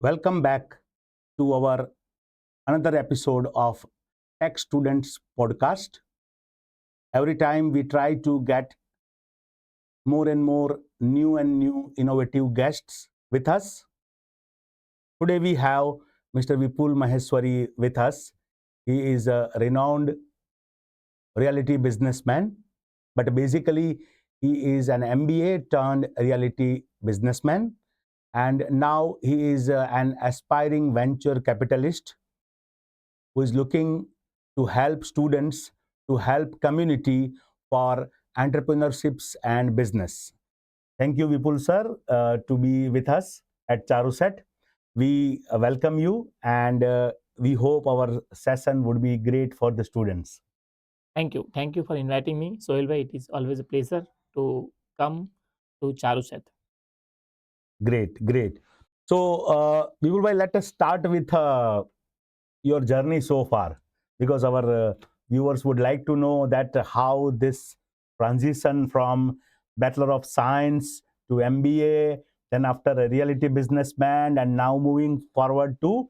Welcome back to our another episode of Tech Students Podcast. Every time we try to get more and more new and new innovative guests with us. Today we have Mr. Vipul Maheswari with us. He is a renowned reality businessman, but basically he is an MBA turned reality businessman, and now he is an aspiring venture capitalist who is looking to help students, to help community for entrepreneurships and business. Thank you, Vipul sir, to be with us at Charuset. We welcome you, and we hope our session would be great for the students. Thank you. Thank you for inviting me. Sohail bhai, it is always a pleasure to come to Charuset. Great, great. So, Vipul bhai, let us start with your journey so far, because our viewers would like to know that how this transition from Bachelor of Science to MBA, then after a reality businessman, and now moving forward to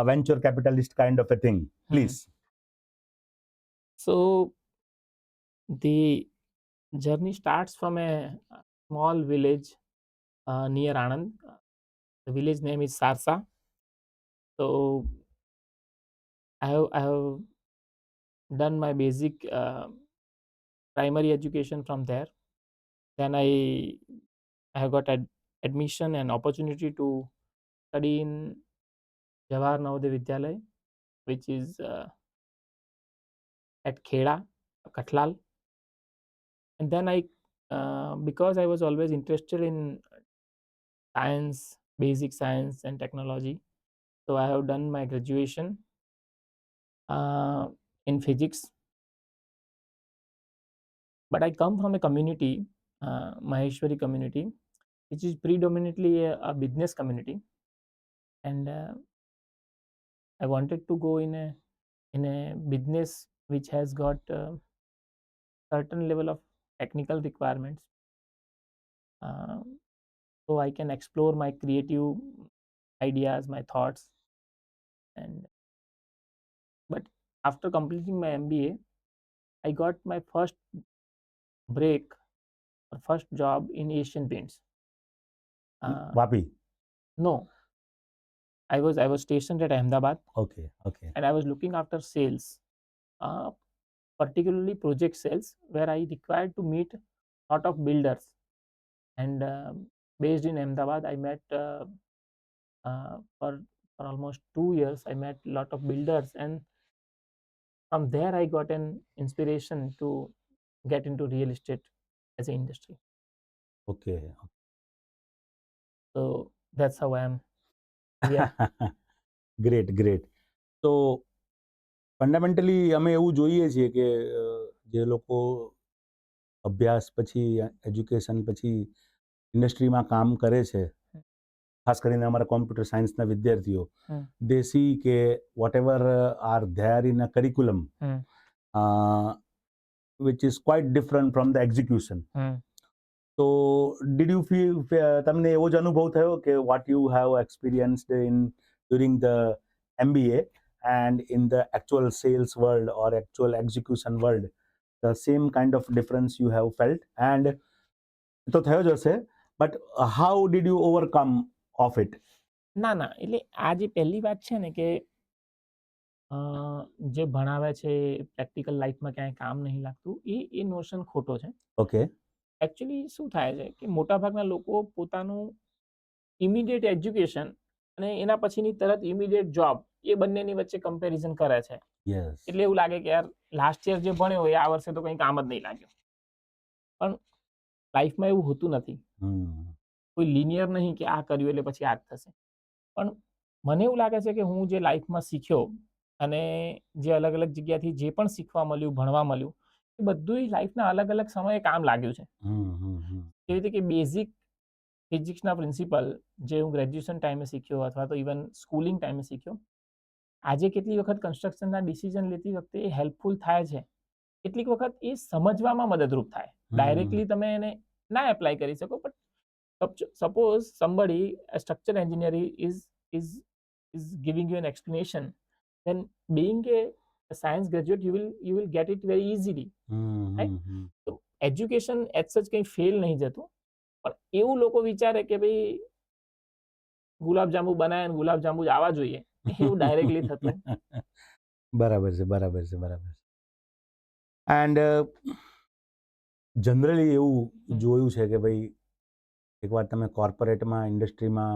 venture capitalist kind of a thing. Please. So the journey starts from a small village near Anand. The village name is Sarsa. So I have done my basic primary education from there. Then I have got admission and opportunity to study in Jawahar Navodaya Vidyalaya, which is at Kheda, Katlal. And then because I was always interested in science, basic science and technology, so I have done my graduation uh, in physics. But I come from a community, Maheshwari community, which is predominantly a business community, and I wanted to go in a business which has got certain level of technical requirements, uh, so I can explore my creative ideas, my thoughts. And but after completing my MBA, I got my first break or first job in Asian Paints. Vapi. No, I was stationed at Ahmedabad, Okay, okay. and I was looking after sales, uh, particularly project sales, where I required to meet lot of builders. And based in Ahmedabad, I met for almost 2 years. I met lot of builders, and from there I got an inspiration to get into real estate as an industry. Okay. So that's how I am here. Great, great. So fundamentally અમે એવું જોઈએ છીએ કે જે લોકો અભ્યાસ પછી education પછી ઇન્ડસ્ટ્રીમાં કામ કરે છે, ખાસ કરીને અમારા કોમ્પ્યુટર સાયન્સના વિદ્યાર્થીઓ, દે સી કે whatever are there in a curriculum which is quite different from the execution. So did you feel તમને એવો જ અનુભવ થયો કે what you have experienced in during the MBA and in the actual sales world or actual execution world, the same kind of difference you have felt? And તો થયો જ હશે, but how did you overcome of it? ના એટલે આ જે પહેલી વાત છે ને કે જે ભણાવે છે પ્રેક્ટિકલ લાઈફમાં ક્યાંય કામ નહીં લાગતું, એ નોશન ખોટો છે. Okay. એકચ્યુઅલી શું થાય છે કે મોટાભાગના લોકો પોતાનું ઇમિડિયેટ એજ્યુકેશન અને એના પછીની તરત ઇમિડિયેટ જોબ, એ બંનેની વચ્ચે કમ્પેરિઝન કરે છે. Yes. એટલે એવું લાગે કે યાર લાસ્ટ યર જે ભણ્યો એ આ વર્ષે તો કંઈ કામ જ નહીં લાગ્યો. પણ લાઈફમાં એવું હોતું નથી. કોઈ લિનિયર નહીં કે આ કર્યું એટલે પછી આ જ થશે. પણ મને એવું લાગે છે કે હું જે લાઈફમાં શીખ્યો અને જે અલગ અલગ જગ્યાથી જે પણ શીખવા મળ્યું, ભણવા મળ્યું, એ બધું લાઈફના અલગ અલગ સમયે કામ લાગ્યું છે. કેવી રીતે કે બેઝિક ફિઝિક્સના પ્રિન્સિપલ જે હું ગ્રેજ્યુએશન ટાઈમે શીખ્યો અથવા તો ઇવન સ્કૂલિંગ ટાઈમે શીખ્યો, આજે કેટલી વખત કન્સ્ટ્રક્શનના ડિસિઝન લેતી વખતે એ હેલ્પફુલ થાય છે. કેટલીક વખત એ સમજવામાં મદદરૂપ થાય. ડાયરેક્ટલી તમે એને ના એપ્લાય કરી શકો, but suppose somebody a structural engineer is is giving you an explanation, then being a science graduate you will get it very easily, right? તો એજ્યુકેશન એઝ સચ કંઈ ફેલ નહીં જતું, પણ એવું લોકો વિચારે કે ભાઈ ગુલાબજાંબુ બનાવે ને ગુલાબજાંબુ જ આવવા જોઈએ, એવું ડાયરેક્ટલી થતું. બરાબર છે. એન્ડ જનરલી એવું જોયું છે કે ભાઈ એકવાર તમે કોર્પોરેટમાં, ઇન્ડસ્ટ્રીમાં,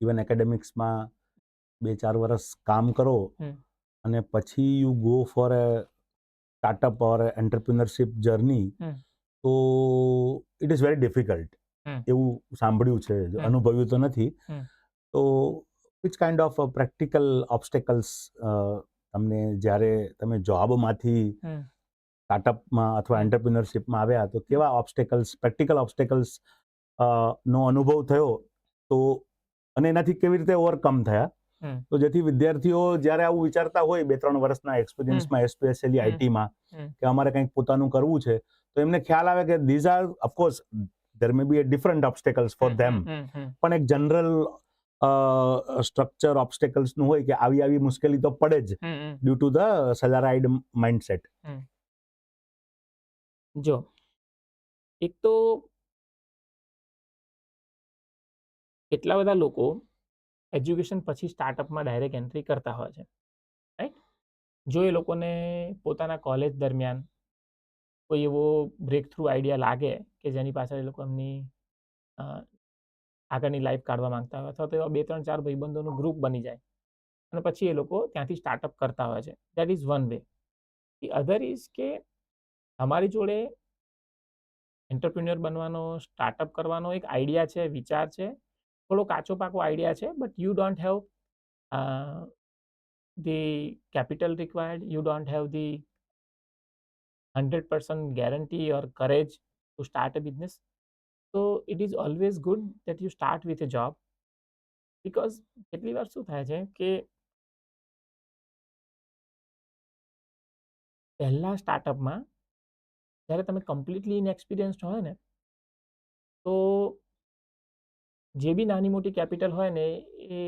ઇવન એકેડેમિક્સમાં 2-4 વર્ષ કામ કરો અને પછી you go for a startup or entrepreneurship journey, તો ઇટ ઇઝ વેરી ડિફિકલ્ટ. એવું સાંભળ્યું છે, અનુભવ્યું તો નથી. તો which kind of practical obstacles તમને જ્યારે તમે જોબમાંથી સ્ટાર્ટઅપમાં અથવા એન્ટરપ્રિનરશિપમાં આવ્યા, તો કેવા ઓબ્સ્ટેકલ્સ, પ્રેક્ટિકલ ઓબ્સ્ટેકલ્સ નો અનુભવ થયો, તો અને એનાથી કેવી રીતે ઓવરકમ થયા, તો જેથી વિદ્યાર્થીઓ જ્યારે આવું વિચારતા હોય 2-3 વર્ષના એક્સપિરિયન્સમાં, એસ્પેશિયલી આઈટીમાં, કે અમારે કંઈક પોતાનું કરવું છે, તો એમને ખ્યાલ આવે કે these are of course there may be a different obstacles for them, પણ એક જનરલ સ્ટ્રક્ચર ઓબ્સ્ટેકલ્સ નું હોય કે આવી મુશ્કેલી તો પડે જ ડ્યુ ટુ ધ સેલરાઇડ માઇન્ડસેટ. જો એક તો કેટલા બધા લોકો એજ્યુકેશન પછી સ્ટાર્ટઅપમાં ડાયરેક્ટ એન્ટ્રી કરતા હોય છે, રાઈટ? જો એ લોકોને પોતાના કોલેજ દરમિયાન કોઈ એવો બ્રેક થ્રુ આઈડિયા લાગે કે જેની પાછળ એ લોકો એમની આગળની લાઈફ કાઢવા માંગતા હોય, અથવા તો એવા 2-3-4 ભાઈબંધોનું ગ્રુપ બની જાય અને પછી એ લોકો ત્યાંથી સ્ટાર્ટઅપ કરતા હોય છે. That is one way. The other is કે અમારી જોડે એન્ટરપ્રિન્યોર બનવાનો, સ્ટાર્ટઅપ કરવાનો એક આઈડિયા છે, વિચાર છે, થોડો કાચો પાકો આઈડિયા છે, but you don't have the capital required, you don't have the 100% guarantee or courage to start a business. So it is always good that you start with a job, because કેટલી વાર શું થાય છે કે પહેલા સ્ટાર્ટઅપમાં જ્યારે તમે કમ્પ્લીટલી ઇનએક્સપિરિયન્સ્ડ હોય ને, તો જે બી નાની મોટી કેપિટલ હોય ને એ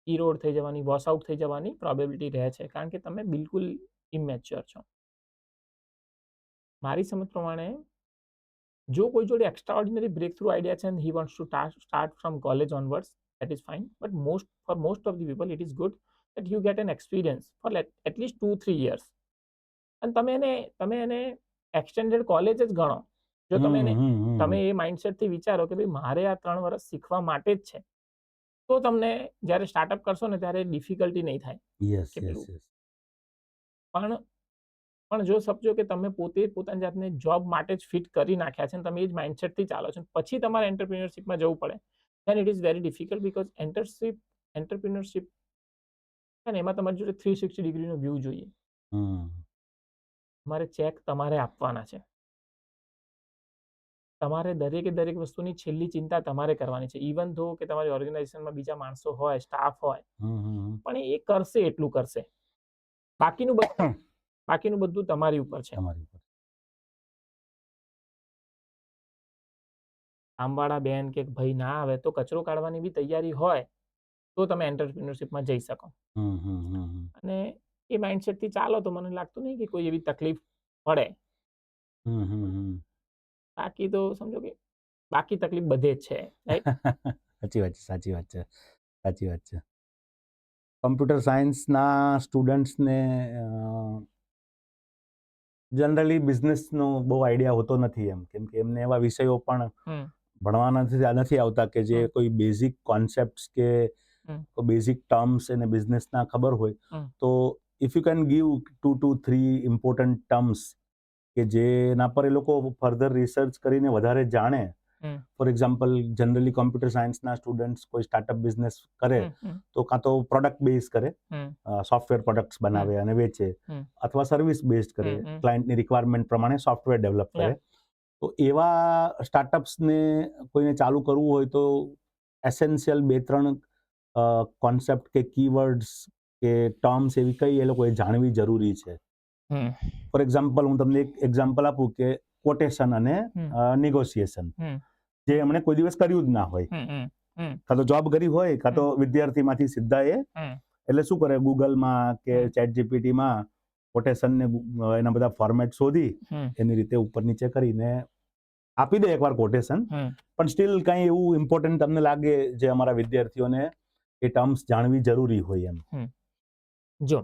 ઇરોડ થઈ જવાની, વોશ આઉટ થઈ જવાની પ્રોબેબિલિટી રહે છે, કારણ કે તમે બિલકુલ ઇમેચ્યોર છો. મારી સમજ પ્રમાણે જો કોઈ જોડે એક્સ્ટ્રાઓર્ડિનરી બ્રેક થ્રુ આઈડિયા છે and he wants to start from college onwards, that is fine, but for most of the people it is good that you get an experience for at least 2-3 years, અને તમે એને extended college જ ગણો. જો તમે એ માઇન્ડસેટથી વિચારો કે ભાઈ મારે આ 3 વર્ષ શીખવા માટે જ છે, તો તમને જ્યારે સ્ટાર્ટઅપ કરશો ને ત્યારે ડિફિકલ્ટી નહીં થાય. પણ જો સમજો કે તમે પોતે પોતાની જાતને જોબ માટે જ ફિટ કરી નાખ્યા છે અને તમે એ જ માઇન્ડસેટથી ચાલો છો, પછી તમારે એન્ટરપ્રિન્યોરશિપમાં જવું પડે, then it is very difficult, because entrepreneurship છે ને એમાં તમારી જોડે 360 ડિગ્રીનો વ્યૂ જોઈએ. તમારે ચેક તમારે આપવાના છે, તમારે દરેકે દરેક વસ્તુની છેલ્લી ચિંતા તમારે કરવાની છે, ઇવન ધો કે તમારી ઓર્ગેનાઇઝેશનમાં બીજા માણસો હોય, સ્ટાફ હોય, પણ એ કરશે એટલું કરશે, બાકીનું બધું તમારી ઉપર છે. કામવાળા બેન કે ભાઈ ના આવે તો કચરો કાઢવાની બી તૈયારી હોય તો તમે એન્ટરપ્રિન્યોરશિપમાં જઈ શકો. અને એ માઇન્ડસેટથી ચાલો તો મને લાગતું નહીં કે કોઈ એવી તકલીફ પડે. બાકી તો સમજો કે બાકી તકલીફ બધે જ છે, રાઈટ? સાચી વાત છે. કમ્પ્યુટર સાયન્સના સ્ટુડન્ટ્સને જનરલી બિઝનેસનો બહુ આઈડિયા હોતો નથી, કેમ કે એમને એવા વિષયો પણ ભણવાના નથી આવતા કે જે કોઈ બેઝિક કોન્સેપ્ટ્સ કે બેઝિક ટર્મ્સ એને બિઝનેસના ખબર હોય. તો if you can give 2 to 3 important terms કે જેના પર એ લોકો ફર્ધર રિસર્ચ કરીને વધારે જાણે. ફોર એક્ઝામ્પલ, જનરલી કોમ્પ્યુટર સાયન્સના સ્ટુડન્ટ્સ કોઈ સ્ટાર્ટઅપ બિઝનેસ કરે તો કાં તો પ્રોડક્ટ બેઝ કરે, સોફ્ટવેર પ્રોડક્ટ્સ બનાવે અને વેચે, અથવા સર્વિસ બેઝડ કરે, ક્લાયન્ટની રિક્વાયરમેન્ટ પ્રમાણે સોફ્ટવેર ડેવલપ કરે. તો એવા સ્ટાર્ટઅપ્સને કોઈને ચાલુ કરવું હોય તો એસેન્શિયલ 2-3 કોન્સેપ્ટ કે કીવર્ડ્સ કે ટર્મ્સ એવી કઈ એ લોકોએ જાણવી જરૂરી છે. ફોર એક્ઝામ્પલ, હું તમને એક એક્ઝામ્પલ આપું કે કોટેશન અને નેગોશિએશન, જે એમણે કોઈ દિવસ કર્યું જ ના હોય, હમ. કાં તો જોબ કરી હોય કાં તો વિદ્યાર્થીમાંથી સીધા એ એટલે શું કરે ગૂગલમાં કે ચેટ જીપીટીમાં કોટેશન ને એના બધા ફોર્મેટ શોધી એની રીતે ઉપર નીચે કરીને આપી દે એકવાર કોટેશન, પણ સ્ટીલ કંઈ એવું ઇમ્પોર્ટન્ટ તમને લાગે જે અમારા વિદ્યાર્થીઓને એ ટર્મ્સ જાણવી જરૂરી હોય એમ? જો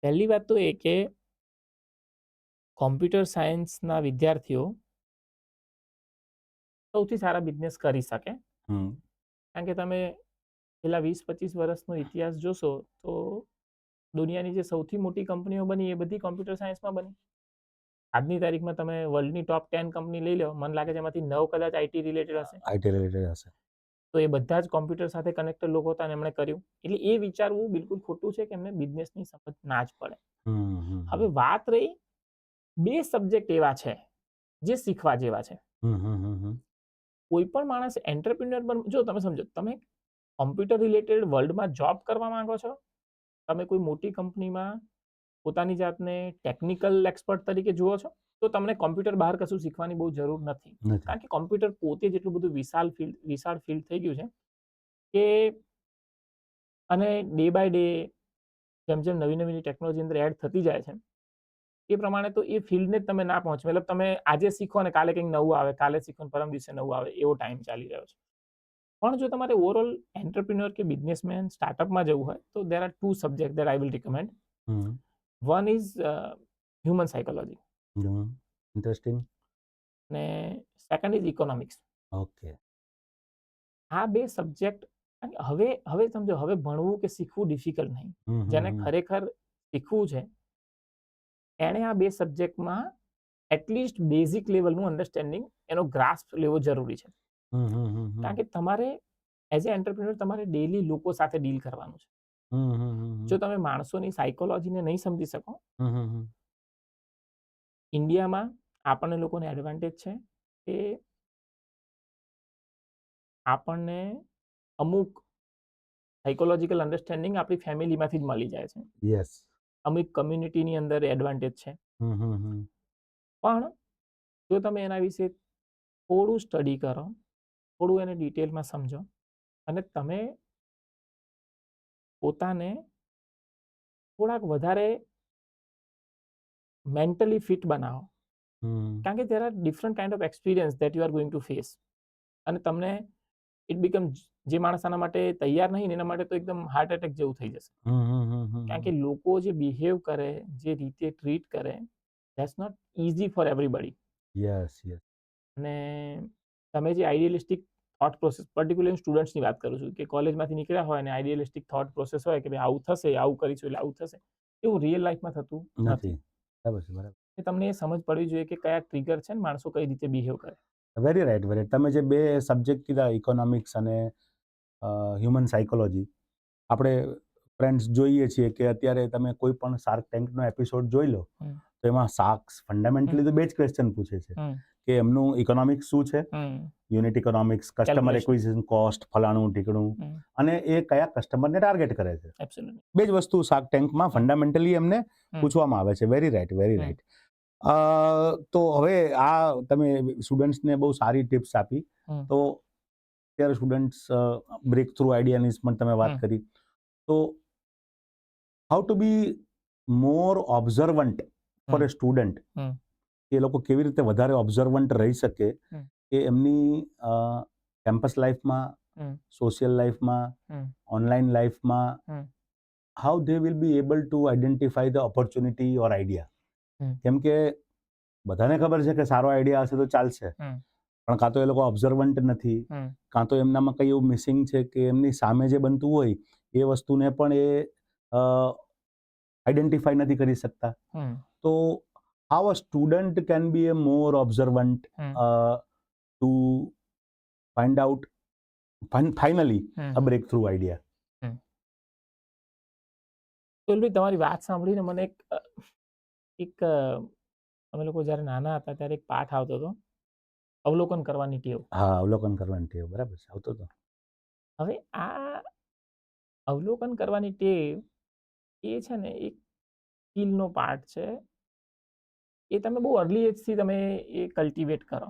પહેલી વાત તો એ કે કોમ્પ્યુટર સાયન્સના વિદ્યાર્થીઓ સૌથી સારા બિઝનેસ કરી શકે, કારણ કે તમે છેલ્લા 20-25 વર્ષનો ઇતિહાસ જોશો તો દુનિયાની જે સૌથી મોટી કંપનીઓ બની એ બધી કોમ્પ્યુટર સાયન્સમાં બની. આજની તારીખમાં તમે વર્લ્ડની ટોપ 10 કંપની લઈ લો, મને લાગે છે એમાંથી 9 કદાચ આઈટી રિલેટેડ હશે. આઈટી રિલેટેડ હશે. તો એ બધા જ કોમ્પ્યુટર સાથે કનેક્ટેડ લોકો હતા અને એમણે કર્યું. એટલે એ વિચારવું બિલકુલ ખોટું છે કે એમને બિઝનેસની સમજ ના જ પડે. હવે વાત રહી, 2 સબ્જેક્ટ એવા છે જે શીખવા જેવા છે. કોઈ પણ માણસ એન્ટરપ્રિન્યોર બન, જો તમે સમજો, તમે કોમ્પ્યુટર રિલેટેડ વર્લ્ડમાં જોબ કરવા માંગો છો, તમે કોઈ મોટી કંપનીમાં પોતાની જાતને ટેકનિકલ એક્સપર્ટ તરીકે જુઓ છો, તો તમને કોમ્પ્યુટર બહાર કશું શીખવાની બહુ જરૂર નથી. કારણ કે કોમ્પ્યુટર પોતે જેટલું બધું વિશાળ ફિલ્ડ થઈ ગયું છે કે, અને ડે બાય ડે જેમ જેમ નવી નવી ટેકનોલોજી અંદર એડ થતી જાય છે એ પ્રમાણે તો એ ફિલ્ડને જ તમે ના પહોંચો. મતલબ તમે આજે શીખો ને કાલે કંઈક નવું આવે, કાલે શીખો ને પરમ દિવસે નવું આવે, એવો ટાઈમ ચાલી રહ્યો છે. પણ જો તમારે ઓવરઓલ એન્ટરપ્રિન્યોર કે બિઝનેસમેન સ્ટાર્ટઅપમાં જવું હોય તો there are 2 subject that I will recommend. One is human psychology, interesting, અને સેકન્ડ ઇઝ ઇકોનોમિક્સ. ઓકે. આ 2 સબ્જેક્ટ હવે સમજો, હવે ભણવું કે શીખવું ડિફિકલ્ટ નહીં. જેને ખરેખર શીખવું છે એણે આ 2 સબ્જેક્ટમાં એટલીસ્ટ બેઝિક લેવલનું અન્ડરસ્ટેન્ડિંગ, એનો ગ્રાસ્પ લેવો જરૂરી છે. કારણ કે તમારે એઝ એ એન્ટરપ્રિન્યોર તમારે ડેલી લોકો સાથે ડીલ કરવાનું છે. જો તમે માણસોની સાયકોલોજીને નહીં સમજી શકો, ઇન્ડિયામાં આપણને લોકોને એડવાન્ટેજ છે કે આપણને અમુક સાયકોલોજીકલ અન્ડરસ્ટેન્ડિંગ આપણી ફેમિલીમાંથી જ મળી જાય છે. યસ. અમુક કમ્યુનિટીની અંદર એડવાન્ટેજ છે. પણ જો તમે એના વિશે થોડું સ્ટડી કરો, થોડું એને ડિટેલમાં સમજો, અને તમે પોતાને થોડાક વધારે મેન્ટલી ફિટ બનાવો, કારણ કે there are different kind of experience that you are going to face. અને તમને ઇટ બીકમ, જે માણસ આના માટે તૈયાર નહીં એના માટે તો એકદમ હાર્ટ એટેક જેવું થઈ જશે. કારણ કે લોકો જે બિહેવ કરે, જે રીતે ટ્રીટ કરે, that's not easy for everybody. Yes yes. અને તમે જે આઈડિયલિસ્ટિક થોટ પ્રોસેસ, પર્ટિક્યુલરલી સ્ટુડન્ટ્સની વાત કરું છું, કે કોલેજમાંથી નીકળ્યા હોય અને આઈડિયલિસ્ટિક થોટ પ્રોસેસ હોય કે ભાઈ આવું થશે, આવું કરીશું એટલે આવું થશે, એવું રિયલ લાઈફમાં થતું નથી. બરાબર છે, બરાબર. તમને એ સમજ પડવી જોઈએ કે કયા ટ્રિગર છે ને માણસો કઈ રીતે બિહેવ કરે. Very right, very. તમે જે 2 સબ્જેક્ટ કીધા, ઇકોનોમિક્સ અને હ્યુમન સાયકોલોજી, આપણે ફ્રેન્ડ્સ જોઈએ છીએ કે અત્યારે તમે કોઈ પણ શાર્ક ટેન્કનો એપિસોડ જોઈ લો તો એમાં શાર્ક્સ ફંડામેન્ટલી તો 2 જ ક્વેશ્ચન પૂછે છે કે એમનું ઇકોનોમિક્સ શું છે, unit economics, customer acquisition cost, ફલાણું ઢીકણું, અને એ કયા કસ્ટમરને ટાર્ગેટ કરે છે. 2 જ વસ્તુ શાર્ક ટેન્કમાં ફંડામેન્ટલી એમને પૂછવામાં આવે છે. Very right, very right. તો હવે આ તમે સ્ટુડન્ટ્સને બહુ સારી ટિપ્સ આપી. તો અત્યારે સ્ટુડન્ટ્સ બ્રેક થ્રુ આઈડિયાની પણ તમે વાત કરી, તો how to be more observant for a student, એ લોકો કેવી રીતે વધારે ઓબ્ઝર્વન્ટ રહી શકે કે એમની કેમ્પસ લાઈફમાં, સોશિયલ લાઈફમાં, ઓનલાઈન લાઈફમાં, how they will be able to identify the opportunity or idea. કેમ કે બધાને ખબર છે કે સારો આઈડિયા હશે તો ચાલશે, પણ કાં તો એ લોકો ઓબ્ઝર્વન્ટ નથી, કાં તો એમનામાં કંઈ એવું મિસિંગ છે કે એમની સામે જે બનતું હોય એ વસ્તુને પણ એ આઈડેન્ટિફાઈ નથી કરી શકતા. તો how a student can be a more observant to find out finally a breakthrough idea. ભાઈ, તમારી વાત સાંભળીને મને એક અમે લોકો જ્યારે નાના હતા ત્યારે એક પાઠ આવતો હતો, અવલોકન કરવાની ટેવ. હા, અવલોકન કરવાની ટેવ, બરાબર છે, આવતો હતો. હવે આ અવલોકન કરવાની ટેવ એ છે ને એક સ્કિલનો પાર્ટ છે. એ તમે બહુ અર્લી એજથી તમે એ કલ્ટિવેટ કરો.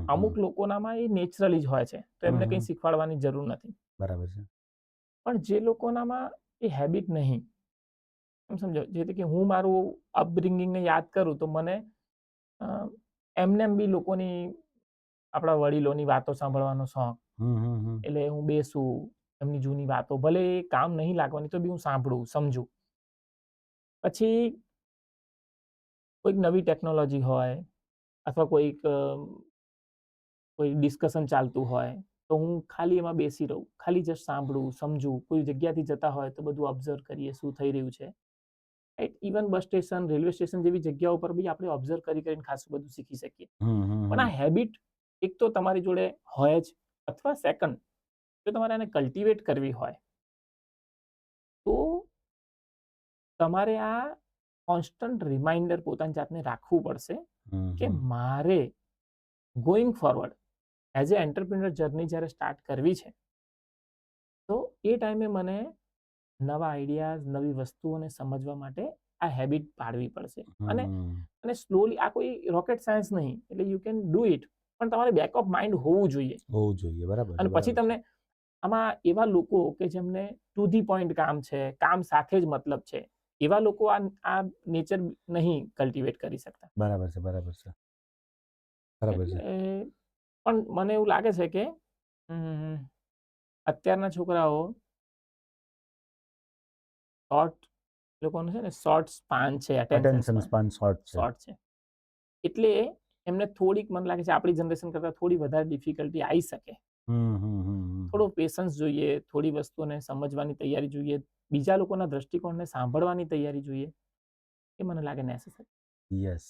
અમુક લોકોનામાં એ નેચરલી જ હોય છે, તો એમને કંઈ શીખવાડવાની જરૂર નથી. બરાબર છે. પણ જે લોકોનામાં એ હેબિટ નહીં, એમ સમજો, જે કે હું મારું અપબ્રિંગિંગને યાદ કરું તો મને એમને એમ બી લોકોની, આપણા વડીલોની વાતો સાંભળવાનો શોખ. એટલે હું બેસું, એમની જૂની વાતો, ભલે એ કામ નહીં લાગવાની તો બી હું સાંભળું, સમજું. પછી કોઈક નવી ટેકનોલોજી હોય અથવા કોઈ ડિસ્કશન ચાલતું હોય તો હું ખાલી એમાં બેસી રહું, ખાલી જસ્ટ સાંભળું, સમજું. કોઈ જગ્યાથી જતા હોય તો બધું ઓબ્ઝર્વ કરીએ, શું થઈ રહ્યું છે. Right? Even bus station, railway station જેવી જગ્યાઓ પર બી આપણે ઓબ્ઝર્વ કરીને ખાસું બધું શીખી શકીએ. પણ આ હેબિટ એક તો તમારી જોડે હોય જ, અથવા સેકન્ડ, જો તમારે આને કલ્ટિવેટ કરવી હોય તો તમારે આ કોન્સ્ટન્ટ રિમાઇન્ડર પોતાની જાતને રાખવું પડશે કે મારે going forward as a entrepreneur journey જ્યારે સ્ટાર્ટ કરવી છે તો એ ટાઈમે મને નવા આઈડિયાઝ, નવી વસ્તુઓને સમજવા માટે આ હેબિટ પાડવી પડશે. અને સ્લોલી, આ કોઈ રોકેટ સાયન્સ નહીં, એટલે યુ કેન ડુ ઇટ, પણ તમારે બેક ઓફ માઇન્ડ હોવું જોઈએ. બરાબર. અને પછી તમને આમાં એવા લોકો કે જેમને ટુ ધી પોઈન્ટ કામ છે, કામ સાથે જ મતલબ છે, એવા લોકો આ નેચર નહીં કલ્ટિવેટ કરી શકતા. બરાબર છે. પણ મને એવું લાગે છે કે અત્યારના છોકરાઓ લોકોનું છે ને શોર્ટ સ્પાન છે, અટેન્શન સ્પાન શોર્ટ છે. એટલે એમને થોડીક, મને લાગે છે આપણી જનરેશન કરતા થોડી વધારે ડિફિકલ્ટી આવી શકે. થોડો પેશન્સ જોઈએ, થોડી વસ્તુઓને સમજવાની તૈયારી જોઈએ, બીજા લોકોના દ્રષ્ટિકોણને સાંભળવાની તૈયારી જોઈએ. એ મને લાગે નેસેસરી. યસ.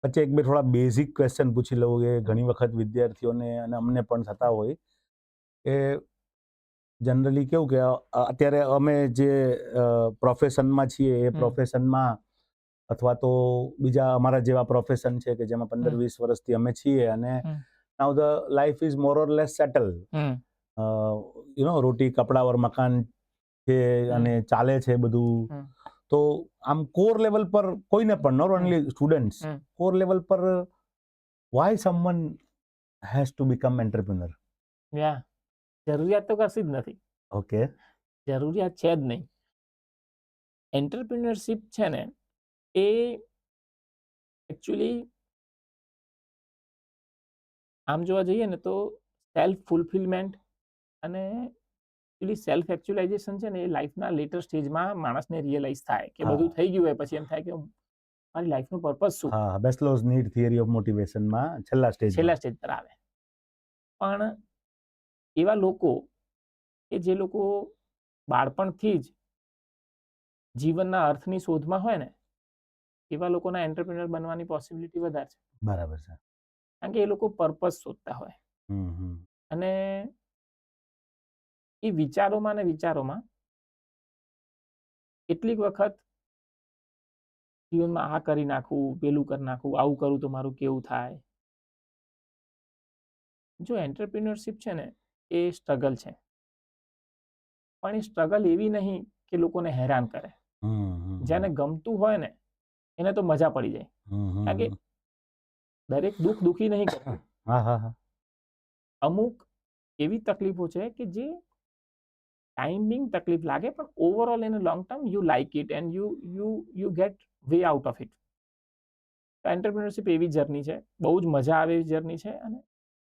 પછી એક બે થોડા બેઝિક ક્વેશ્ચન પૂછી લઉં કે ઘણી વખત વિદ્યાર્થીઓને અને અમને પણ થતા હોય કે જનરલી કેવું કે અત્યારે અમે જે પ્રોફેશનમાં છીએ એ પ્રોફેશનમાં અથવા તો બીજા અમારા જેવા પ્રોફેશન છે કે જેમાં 15-20 વર્ષથી અમે છીએ અને now the life is more or less settle. રોટી કપડા ઓર મકાન છે અને ચાલે છે બધું. તો આમ કોર લેવલ પર કોઈને પણ, not only students, core level પર why someone has to become entrepreneur? જરૂરિયાત તો કશી જ નથી. ઓકે. જરૂરિયાત છે જ નહીં. એન્ટરપ્રિન્યોરશિપ છે ને એ એકચ્યુઅલી આમ જોવા જઈએ ને તો સેલ્ફ ફુલફિલમેન્ટ અને સેલ્ફ એક્ચ્યુઅલાઇઝેશન છે ને એ લાઈફના લેટર સ્ટેજમાં માણસને રિયલાઇઝ થાય કે બધું થઈ ગયું હોય પછી એમ થાય કે મારી લાઈફનો પર્પઝ શું. બેસલોઝ નીડ થિયરી ઓફ મોટિવેશનમાં છેલ્લા સ્ટેજ પર આવે. પણ એવા લોકો કે જે લોકો બાળપણથી જ જીવનના અર્થની શોધમાં હોય ને, એવા લોકોના એન્ટરપ્રિન્યોર બનવાની પોસિબિલિટી વધારે છે. બરાબર છે. કારણ કે એ લોકો પર્પઝ શોધતા હોય અને એ વિચારોમાં કેટલીક વખત જીવનમાં આ કરી નાખવું, પેલું કરી નાખવું, આવું કરું તો મારું કેવું થાય. જો એન્ટરપ્રિન્યોરશિપ છે ને એ સ્ટ્રગલ છે, પણ એ સ્ટ્રગલ એવી નહીં કે લોકોને હેરાન કરે. જેને ગમતું હોય ને એને તો મજા પડી જાય. કારણ કે દરેક દુઃખી નહીં કરતું. અમુક એવી તકલીફો છે કે જે ટાઈમ બિંગ તકલીફ લાગે, પણ overall in long term you like it and you get way out of it. Entrepreneurship એવી જર્ની છે, બહુ જ મજા આવે એવી જર્ની છે. અને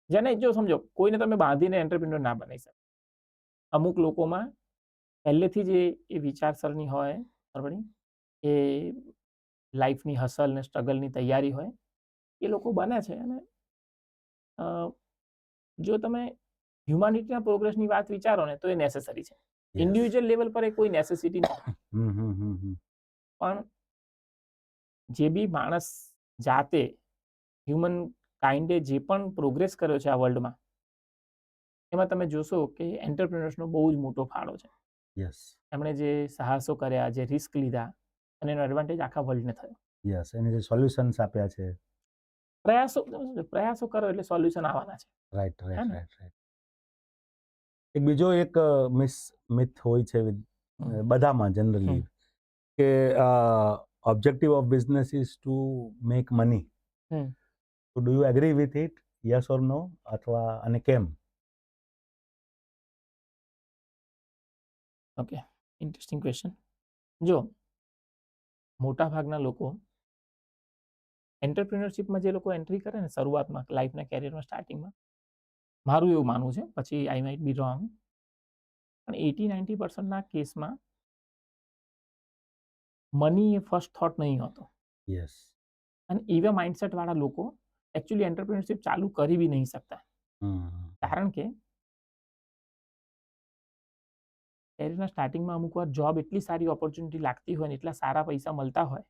જેને, જો સમજો, કોઈને તમે બાંધીને એન્ટરપ્રિન્યોર ના બનાવી શકો. અમુક લોકોમાં પહેલેથી જ એ વિચારસરણી હોય, બરાબર, એ લાઈફની હસલ ને સ્ટ્રગલની તૈયારી હોય, એ લોકો બને છે. અને જો તમે હ્યુમાનિટીના પ્રોગ્રેસની વાત વિચારો ને તો એ નેસેસરી છે. ઇન્ડિવિજ્યુઅલ લેવલ પર એ કોઈ નેસેસિટી નથી. પણ જે બી માણસ જાતે, હ્યુમન કાઇન્ડે જે પણ પ્રોગ્રેસ કર્યો છે આ વર્લ્ડમાં, એમાં તમે જોશો કે એન્ટરપ્રિન્યોર્સનો બહુ જ મોટો ફાળો છે. એમણે જે સાહસો કર્યા, જે રિસ્ક લીધા, અને એનો એડવાન્ટેજ આખા વર્લ્ડને થયો. એને જે સોલ્યુશન્સ આપ્યા છે, પ્રયાસો કરો એટલે સોલ્યુશન આવવાના છે. રાઈટ. એક બીજો એક મિથ હોય છે બધામાં જનરલી કે objective of business is to make money. So do you agree with it? Yes or no? અથવા અને કેમ? Okay, interesting question. જો મોટા ભાગના લોકો એન્ટરપ્રિન્યોરશિપમાં જે લોકો એન્ટ્રી કરે ને શરૂઆતમાં લાઈફના કેરિયરમાં સ્ટાર્ટિંગમાં, મારું એવું માનવું છે, પછી આઈ માઇટ બી રોંગ, પણ 80-90% કેસમાં મની એ ફર્સ્ટ થોટ નહીં હોતો. યસ. અને એવા માઇન્ડસેટ વાળા લોકો એકચ્યુઅલી એન્ટરપ્રિન્યોરશિપ ચાલુ કરી બી નહીં શકતા. કારણ કે કેરિયરના સ્ટાર્ટિંગમાં અમુક વાર જોબ એટલી સારી ઓપોર્ચ્યુનિટી લાગતી હોય ને એટલા સારા પૈસા મળતા હોય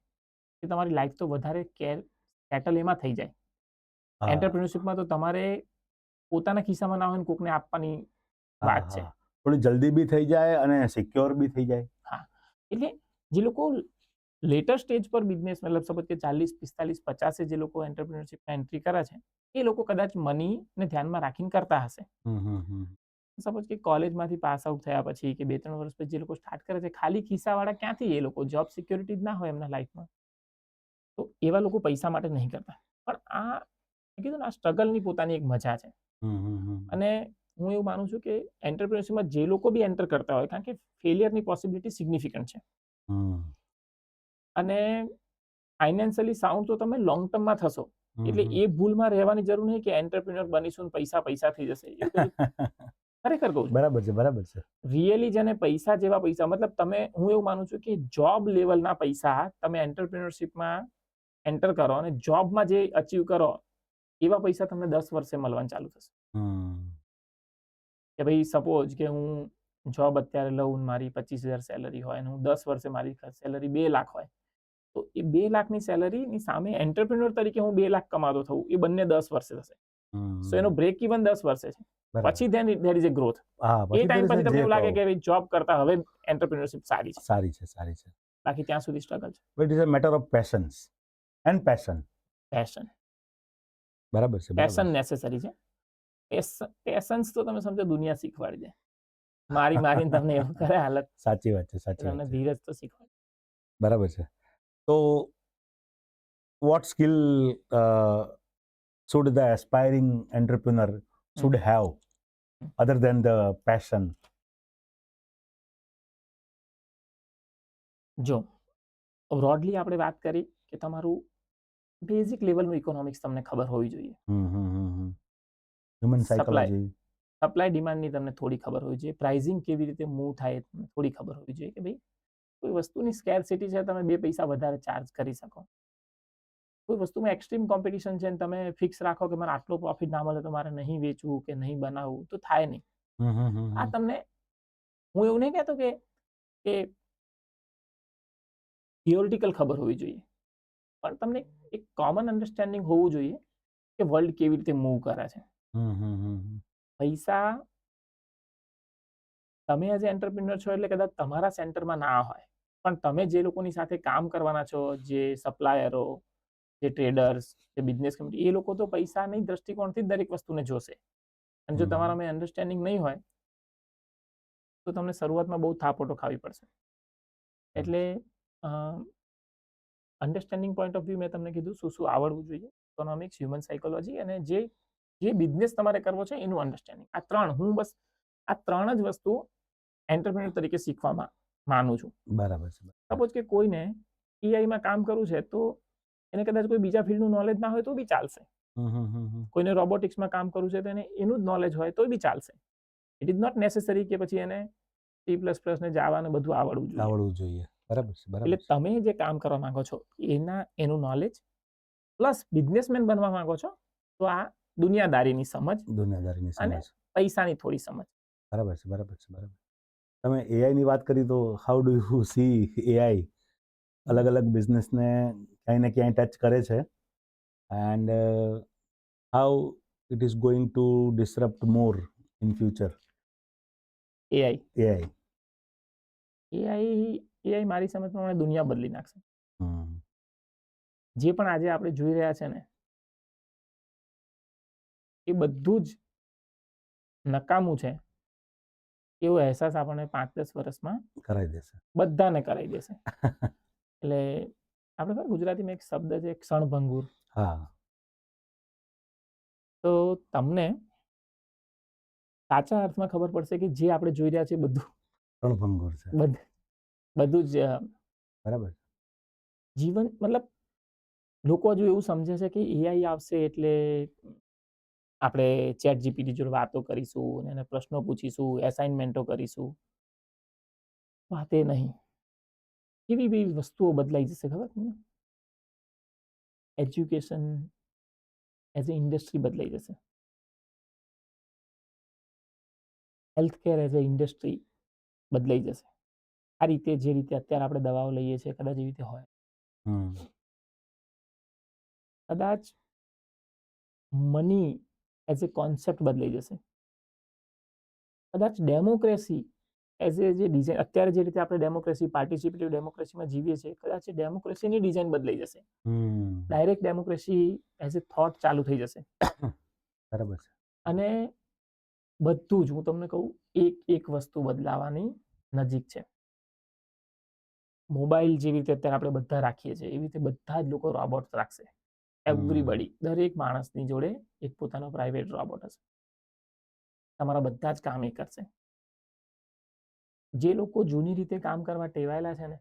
કે તમારી લાઈફ તો વધારે સેટલ એમાં થઈ જાય. એન્ટરપ્રિન્યોરશિપમાં તો તમારે પોતાના ખિસ્સામાં ના હોય ને કોકને આપવાની વાત છે. થોડી જલ્દી બી થઈ જાય અને સિક્યોર બી થઈ જાય. હા, એટલે જે લોકો લેટર સ્ટેજ પર બિઝનેસ મતલબ સપોઝ કે 40, 45, 50 જે લોકો એન્ટરપ્રિન્યોરશિપમાં એન્ટ્રી કરે છે એ લોકો કદાચ મનીને ધ્યાનમાં રાખીને કરતા હશે. સપોઝ કે કોલેજમાંથી પાસ આઉટ થયા પછી કે 2-3 વર્ષ પછી જે લોકો સ્ટાર્ટ કરે છે, ખાલી ખિસ્સાવાળા ક્યાંથી? એ લોકો જોબ સિક્યોરિટી જ ના હોય એમના લાઈફમાં, તો એવા લોકો પૈસા માટે નહીં કરતા. પણ આ કીધું ને, આ સ્ટ્રગલની પોતાની એક મજા છે. અને હું એવું માનું છું કે એન્ટરપ્રિન્યોરશિપમાં જે લોકો બી એન્ટર કરતા હોય, કારણ કે ફેલિયરની પોસિબિલિટી સિગ્નિફિકન્ટ છે, અને ફાઇનાન્શિયલી સાઉન્ડ તો તમે લોંગ ટર્મમાં થશો. એટલે એ ભૂલમાં રહેવાની જરૂર નહીં કે એન્ટરપ્રિન્યોર બનીશું ને પૈસા થઈ જશે. ખરેખર કહું છું, બરાબર છે. રિયલી જેને પૈસા જેવા પૈસા, મતલબ તમે, હું એવું માનું છું કે જોબ લેવલના પૈસા તમે એન્ટરપ્રિન્યોરશિપમાં એન્ટર કરો અને જોબમાં જે અચીવ કરો એવા પૈસા તમને 10 વર્ષે મળવાનું ચાલુ થશે. કે ભાઈ સપોઝ કે હું જોબ અત્યારે લઉં, મારી 25,000 સેલરી હોય અને હું 10 વર્ષે મારી સેલરી 2 લાખ હોય, તો એ 2 લાખની સેલરીની સામે એન્ટરપ્રિન્યોર તરીકે હું 2 લાખ કમાતો થવું, એ બંને 10 વર્ષે થશે. સો એનો બ્રેક ઇવન 10 વર્ષે છે. પછી there is A growth. A time પછી તમને એવું લાગે કે જોબ કરતા હવે એન્ટરપ્રિન્યોરશિપ સારી છે. બાકી ત્યાં સુધી સ્ટ્રગલ છે. But it is a matter of patience and passion. બરાબર છે. પેશન નેસેસરી છે. પેશન્સ તો તમે સમજો દુનિયા શીખવાડી દે. મારીને તમને એવું કરે હાલત. સાચી વાત છે. તમને ધીરજ તો શીખવાડે. બરાબર છે. તો what skill should the aspiring entrepreneur should have other than the passion? જો બ્રોડલી આપણે વાત કરી કે તમારું બેઝિક લેવલનું ઇકોનોમિક્સ તમને ખબર હોવી જોઈએ. હ્યુમન સાયકોલોજી, સપ્લાય ડિમાન્ડની તમને થોડી ખબર હોવી જોઈએ. પ્રાઇઝિંગ કેવી રીતે મૂવ થાય તમને થોડી ખબર હોવી જોઈએ કે ભાઈ કોઈ વસ્તુની સ્કેરસિટી છે, તમે 2 પૈસા વધારે ચાર્જ કરી શકો. કોઈ વસ્તુમાં એક્સ્ટ્રીમ કોમ્પિટિશન છે ને તમે ફિક્સ રાખો કે મારે આટલો પ્રોફિટ ના મળે તો મારે નહીં વેચવું કે નહીં બનાવવું, તો થાય નહીં. આ તમને, હું એવું નહીં કહેતો કે થિયોરિટિકલ ખબર હોવી જોઈએ, પણ તમને એક કોમન અન્ડરસ્ટેન્ડિંગ હોવું જોઈએ કે વર્લ્ડ કેવી રીતે મૂવ કરે છે. પૈસા તમે એઝ એન્ટરપ્રિન્યોર છો એટલે કદાચ તમારા સેન્ટરમાં ના હોય, પણ તમે જે લોકોની સાથે કામ કરવાના છો, જે સપ્લાયરો, જે ટ્રેડર્સ, જે બિઝનેસ કમ્યુનિટી, એ લોકો તો પૈસાની દ્રષ્ટિકોણથી જ દરેક વસ્તુને જોશે. અને જો તમારામાં અન્ડરસ્ટેન્ડિંગ નહીં હોય તો તમને શરૂઆતમાં બહુ થાપોટો ખાવી પડશે. એટલે અન્ડરસ્ટેન્ડિંગ પોઈન્ટ ઓફ વ્યૂ મેં તમને કીધું શું આવડવું જોઈએ, ઇકોનોમિક્સ, હ્યુમન સાયકોલોજી, અને જે બિઝનેસ તમારે કરવો છે એનું અન્ડરસ્ટેન્ડિંગ. આ 3 જ વસ્તુ એન્ટરપ્રિન્યોર તરીકે શીખવામાં માનું છું. બરાબર છે. સપોઝ કે કોઈને એઆઈમાં કામ કરવું છે તો એને કદાચ કોઈ બીજા ફિલ્ડનું નોલેજ ના હોય તો બી ચાલશે. કોઈને રોબોટિક્સમાં કામ કરવું છે તો એને એનું જ નોલેજ હોય તો બી ચાલશે. ઇટ ઇઝ નોટ નેસેસરી કે પછી એને C++ ને જાવા ને બધું આવડવું જોઈએ. બરાબર છે. એટલે તમે જે કામ કરવા માંગો છો એનું નોલેજ પ્લસ બિઝનેસમેન બનવા માંગો છો તો આ દુનિયાદારીની સમજ અને પૈસાની થોડી સમજ. બરાબર છે. તમે એઆઈ ની વાત કરી તો how do you see AI અલગ અલગ બિઝનેસને ક્યાંય ને ક્યાંય ટચ કરે છે, and how it is going to disrupt more in future? AI મારી સમજ પ્રમાણે દુનિયા બદલી નાખશે. જે પણ આજે આપણે જોઈ રહ્યા છે ને એ બધું જ નકામું છે એવો અહેસાસ આપણને 5-10 વર્ષમાં બધાને કરાવી દેશે. એટલે આપણે ગુજરાતીમાં એક શબ્દ છે ક્ષણભંગુર. તો તમને સાચા અર્થમાં ખબર પડશે કે જે આપણે જોઈ રહ્યા છે બધું ક્ષણભંગુર છે. બધું જ બરાબર. જીવન મતલબ લોકો હજુ એવું સમજે છે કે એઆઈ આવશે એટલે આપણે ચેટ જીપીટી જોડે વાતો કરીશું અને એને પ્રશ્નો પૂછીશું, એસાઇનમેન્ટો કરીશું. વાત એ નહીં. કેવી બી વસ્તુઓ બદલાઈ જશે ખબર તમને? એજ્યુકેશન એઝ એ ઇન્ડસ્ટ્રી બદલાઈ જશે. Health care as a industry બદલાઈ જશે. આ રીતે જે રીતે અત્યારે આપણે દવાઓ લઈએ છીએ કદાચ એવી રીતે હોય. હમ. કદાચ મની એઝ એ કોન્સેપ્ટ બદલાઈ જશે. કદાચ ડેમોક્રેસી એઝ એ જે ડિઝાઇન અત્યારે જે રીતે આપણે ડેમોક્રેસી પાર્ટિસિપેટિવ ડેમોક્રેસીમાં જીવીએ છીએ કદાચ એ ડેમોક્રેસીની ડિઝાઇન બદલાઈ જશે. Hmm. Direct democracy as a thought ચાલુ થઈ જશે. બરાબર છે. અને બધું જ હું તમને કહું એક વસ્તુ બદલાવાની નજીક છે. મોબાઈલ જેવી રીતે અત્યારે આપણે બધા રાખીએ છીએ એવી રીતે બધા જ લોકો રોબોટ રાખશે. એવરીબડી દરેક માણસની જોડે એક પોતાનો પ્રાઇવેટ રોબોટ હશે. તમારા બધા જ કામ એ કરશે. જે લોકો જૂની રીતે કામ કરવા ટેવાયેલા છે ને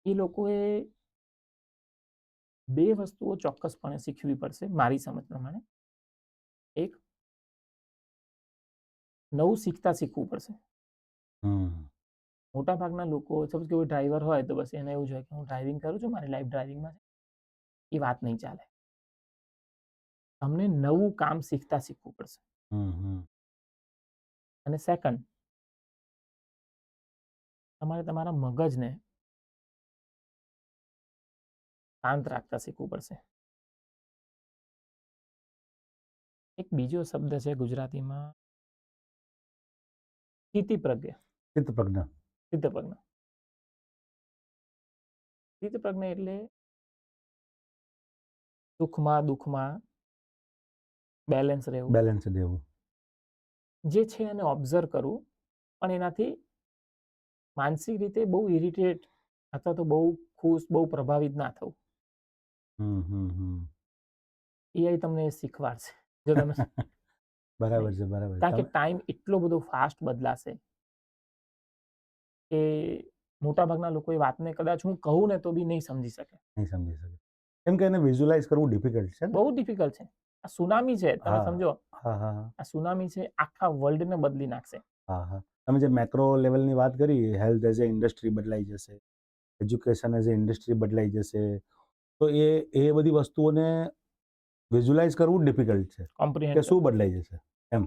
એ લોકોએ બે વસ્તુઓ ચોક્કસપણે શીખવી પડશે મારી સમજ પ્રમાણે. એક, નવું શીખવું પડશે. મોટા ભાગના લોકો સપોઝ કે કોઈ ડ્રાઈવર હોય તો બસ એને એવું જોઈએ કે હું ડ્રાઇવિંગ કરું છું મારી લાઈફ ડ્રાઇવિંગમાં છે. એ વાત નહીં ચાલે. તમને નવું કામ શીખવું પડશે. અને સેકન્ડ, તમારે તમારા મગજને શાંત રાખતા શીખવું પડશે. એક બીજો શબ્દ છે ગુજરાતીમાં સ્થિતિપ્રજ્ઞ. ચિત્તપ્રજ્ઞા. સ્થિતિપ્રજ્ઞ એટલે સુખમાં દુઃખમાં બેલેન્સ રહેવું. બેલેન્સ દેવું. જે છે એને ઓબ્ઝર્વ કરવું પણ એનાથી માનસિક રીતે બહુ ઇરિટેટ અથવા તો બહુ ખુશ બહુ પ્રભાવિત ના થવું. એઆઈ તમને શીખવાડશે જો તમે બરાબર છે. બરાબર. કારણ કે ટાઈમ એટલો બધો ફાસ્ટ બદલાશે કે મોટાભાગના લોકો એ વાતને કદાચ હું કહું ને તો બી નહીં સમજી શકે. નહીં સમજી શકે. કેમ કે એને વિઝ્યુઅલાઇઝ કરવું ડિફિકલ્ટ છે ને. બહુ ડિફિકલ્ટ છે. આ સુનામી છે તમે હા. સમજો. હા હા હા. આ સુનામી છે આખા વર્લ્ડને બદલી નાખશે. હા હા. તમે જે મેક્રો લેવલની વાત કરી, હેલ્થ એઝ એ ઇન્ડસ્ટ્રી બદલાઈ જશે, એજ્યુકેશન એઝ એ ઇન્ડસ્ટ્રી બદલાઈ જશે, તો એ બધી વસ્તુઓને વિઝ્યુઅલાઇઝ કરવું ડિફિકલ્ટ છે કે કોમ્પ્રિહેન્ડ શું બદલાઈ જશે એમ.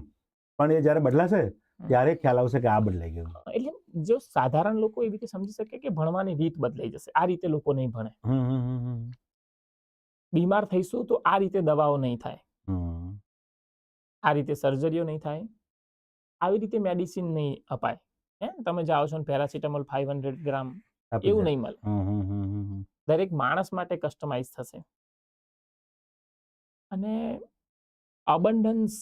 પણ એ જ્યારે બદલાશે ત્યારે ખ્યાલ આવશે કે આ બદલાઈ ગયું. એટલે જો સાધારણ લોકો એવી રીતે સમજી શકે કે ભણવાની રીત બદલાઈ જશે. આ રીતે લોકો નહીં ભણે. બીમાર થઈશું તો આ રીતે દવાઓ નહીં થાય. આ રીતે સર્જરીઓ નહીં થાય. આવી રીતે મેડિસિન નહીં અપાય. તમે જાઓ છો ને પેરાસિટામોલ 500 ગ્રામ એવું નહીં મળે. દરેક માણસ માટે કસ્ટમાઇઝ થશે. અને abundance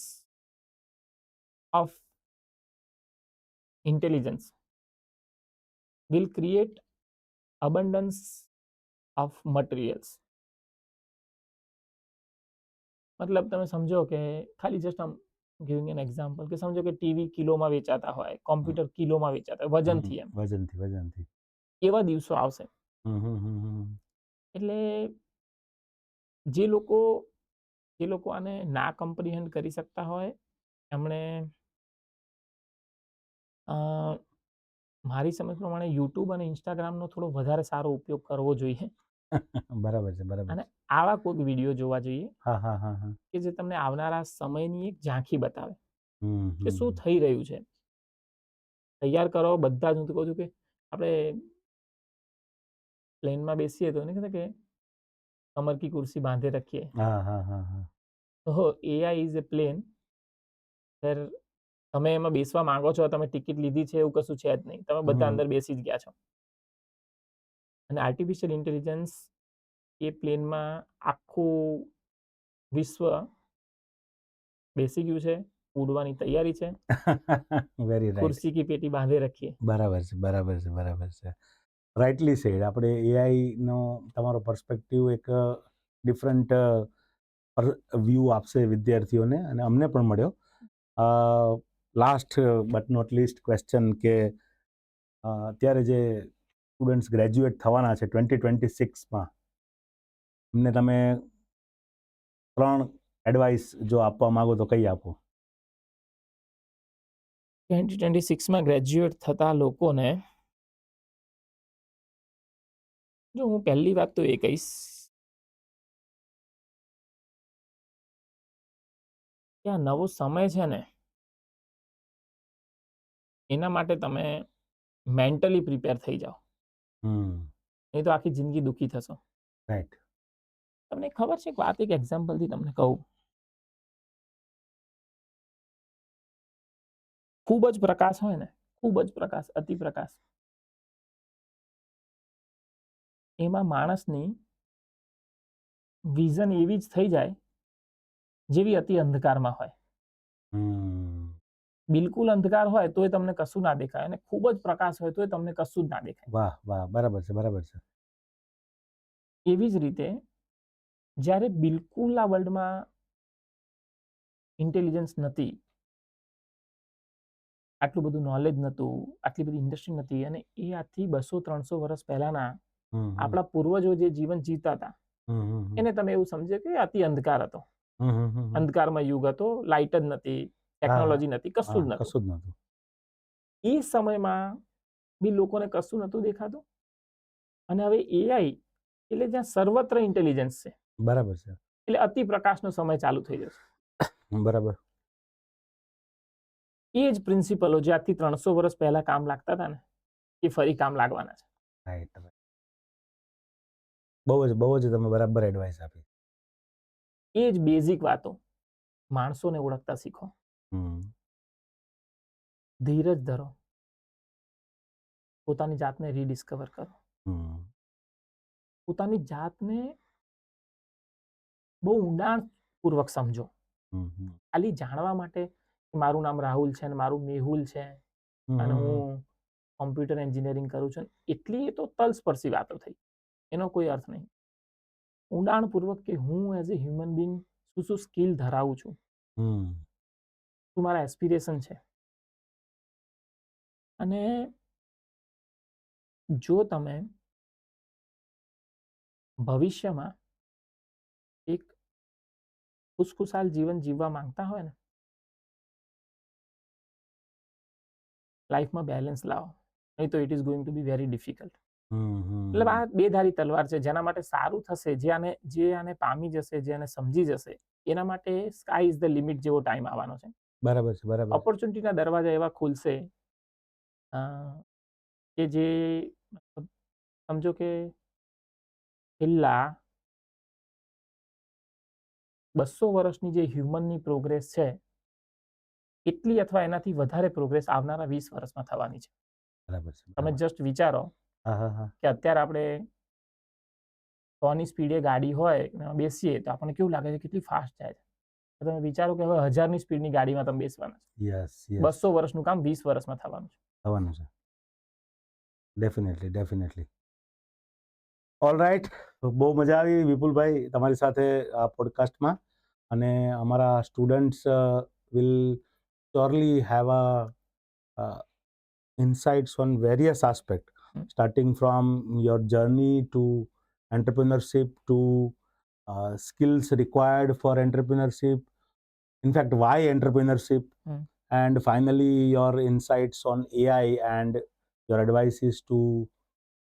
of intelligence will create abundance of materials. મતલબ તમે સમજો કે ખાલી જસ્ટ આમ ગિવિંગ એન એક્ઝામ્પલ કે સમજો કે ટીવી કિલોમાં વેચાતા હોય, કોમ્પ્યુટર કિલોમાં વેચાતા હોય વજનથી. એમ વજનથી. એવા દિવસો આવશે. એટલે જે લોકો આને ના કોમ્પ્રિહેન્ડ કરી શકતા હોય એમણે મારી સમજ પ્રમાણે યુટ્યુબ અને ઇન્સ્ટાગ્રામનો થોડો વધારે સારો ઉપયોગ કરવો જોઈએ. બરાબર છે. બરાબર. અને આવા કોઈક વિડીયો જોવા જોઈએ હા હા હા હા. કે જે તમને આવનારા સમયની એક ઝાંખી બતાવે કે શું હમ. થઈ રહ્યું છે. તૈયાર કરો બધા જ. હું તો કહું છું કે આપણે પ્લેનમાં બેસીએ તો નહીં કહેતા કે કમર કી કુર્સી બાંધે રખીએ. હા હા હા હા. તો એઆઈ ઇઝ એ પ્લેન. તમે એમાં બેસવા માંગો છો, તમે ટિકિટ લીધી છે એવું કશું છે જ નહીં. તમે બધા અંદર બેસી જ ગયા છો. અને આર્ટિફિશિયલ ઇન્ટેલિજન્સ એ પ્લેનમાં આખું વિશ્વ બેસી ગયું છે, ઉડવાની તૈયારી છે. Very right. ખુરશી કી પેટી બાંધે રખીએ. બરાબર છે. બરાબર છે. બરાબર છે. Rightly said. આપણે એઆઈ નો તમારો પર્સપેક્ટિવ એક ડિફરન્ટ વ્યૂ આપશે વિદ્યાર્થીઓને અને અમને પણ મળ્યો. Last but not least question કે અત્યારે જે સ્ટુડન્ટ્સ ગ્રેજ્યુએટ થવાના છે 2026માં, એમને તમે 3 એડવાઇસ જો આપવા માંગો તો કઈ આપો? 2026માં ગ્રેજ્યુએટ થતા લોકોને જો હું પહેલી વાત તો એ કહીશ કે આ નવો સમય છે ને એના માટે તમે મેન્ટલી પ્રિપેર થઈ જાઓ, નહીં તો આખી જિંદગી દુઃખી થશો. રાઈટ. તમને ખબર છે એક વાત, એક એક્ઝામ્પલથી તમને કહું. ખૂબ જ પ્રકાશ હોય ને, ખૂબ જ પ્રકાશ, અતિ પ્રકાશ, એમાં માણસની વિઝન એવી જ થઈ જાય જેવી અતિ અંધકારમાં હોય. બિલકુલ અંધકાર હોય તોય તમને કશું ના દેખાય, અને ખૂબ જ પ્રકાશ હોય તોય તમને કશું જ ના દેખાય. વાહ વાહ, બરાબર છે, બરાબર છે. એવી જ રીતે જ્યારે બિલકુલ આ વર્લ્ડમાં ઇન્ટેલિજન્સ નથી, આટલું બધું નોલેજ નહોતું, આટલી બધી ઇન્ડસ્ટ્રી નથી, અને એ આજથી 200-300 વર્ષ પહેલાના આપણા પૂર્વજો જે જીવન જીવતા હતા એને તમે એવું સમજો કે અતિ અંધકાર હતો, અંધકારમાં યુગ હતો, લાઇટ જ નથી, ટેકનોલોજી નથી, કશું જ નહોતું. કશું જ નહોતું. એ સમયમાં બી લોકોને કશું નહોતું દેખાતું, અને હવે એઆઈ એટલે જ્યાં સર્વત્ર ઇન્ટેલિજન્સ છે, બરાબર છે, એટલે અતિ પ્રકાશનો સમય ચાલુ થઈ જશે. બરાબર. એ જ પ્રિન્સિપલો જે આજથી 300 વર્ષ પહેલા કામ લાગતા હતા ને, એ ફરી કામ લાગવાના છે. રાઈટ. બહુ જ તમે બરાબર એડવાઇસ આપી. એ જ બેઝિક વાતો માણસોને ઓળખતા શીખો, ધીરજ ધરો, પોતાની જાતને રીડિસ્કવર કરો, પોતાની જાતને બહુ ઊંડાણપૂર્વક સમજો. ખાલી જાણવા માટે કે મારું નામ રાહુલ છે અને મારું મેહુલ છે અને હું કોમ્પ્યુટર એન્જિનિયરિંગ કરું છું, એટલી એ તો તલસ્પર્શી વાતો થઈ, એનો કોઈ અર્થ નહીં. ઊંડાણપૂર્વક કે હું એઝ એ હ્યુમન બિંગ શું સ્કિલ ધરાવું છું, શું મારા એસ્પિરેશન છે. અને જો તમે ભવિષ્યમાં એક ખુશખુશાલ જીવન જીવવા માંગતા હોય ને, લાઈફમાં બેલેન્સ લાવો, નહીં તો it is going two be very difficult. એટલે આ બે ધારી તલવાર છે. જેના માટે સારું થશે, જે આને પામી જશે, જે આને સમજી જશે, એના માટે સ્કાય ઇઝ ધ લિમિટ જેવો ટાઈમ આવવાનો છે. બરાબર છે, બરાબર. ઓપોર્ચ્યુનિટીના દરવાજા એવા ખુલશે કે જે સમજો કે છેલ્લા 200 વર્ષની જે હ્યુમનની પ્રોગ્રેસ છે એટલી અથવા એનાથી વધારે પ્રોગ્રેસ આવનારા 20 વર્ષમાં થવાની છે. બરાબર છે. તમે જસ્ટ વિચારો કે અત્યારે આપણે 100ની સ્પીડે ગાડી હોય એમાં બેસીએ તો આપણને કેવું લાગે છે કેટલી ફાસ્ટ જાય છે. તમે વિચારો કે હવે 1000ની સ્પીડની ગાડીમાં તમે બેસવાના છે. 200 વર્ષનું કામ 20 વર્ષમાં થવાનું છે. ડેફિનેટલી. ઓલ રાઈટ, બહુ મજા આવી વિપુલભાઈ તમારી સાથે આ પોડકાસ્ટમાં, અને અમારા students will surely have a insights on various aspects, starting from your journey to entrepreneurship to skills required for entrepreneurship, in fact why entrepreneurship, and finally your insights on AI and your advices to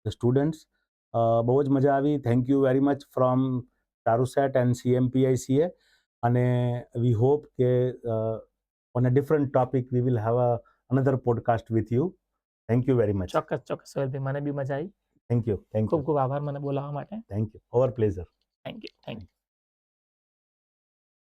the students. બહુ જ મજા આવી. Thank you very much from Charusat and CMPICA, અને we hope કે on a different topic we will have another podcast with you. Thank you very much. ચોક્કસ સોહેલભાઈ, મને બી મજા આવી. Thank you. ખૂબ ખૂબ આભાર મને બોલાવવા માટે. Thank you. Our pleasure. Thank you.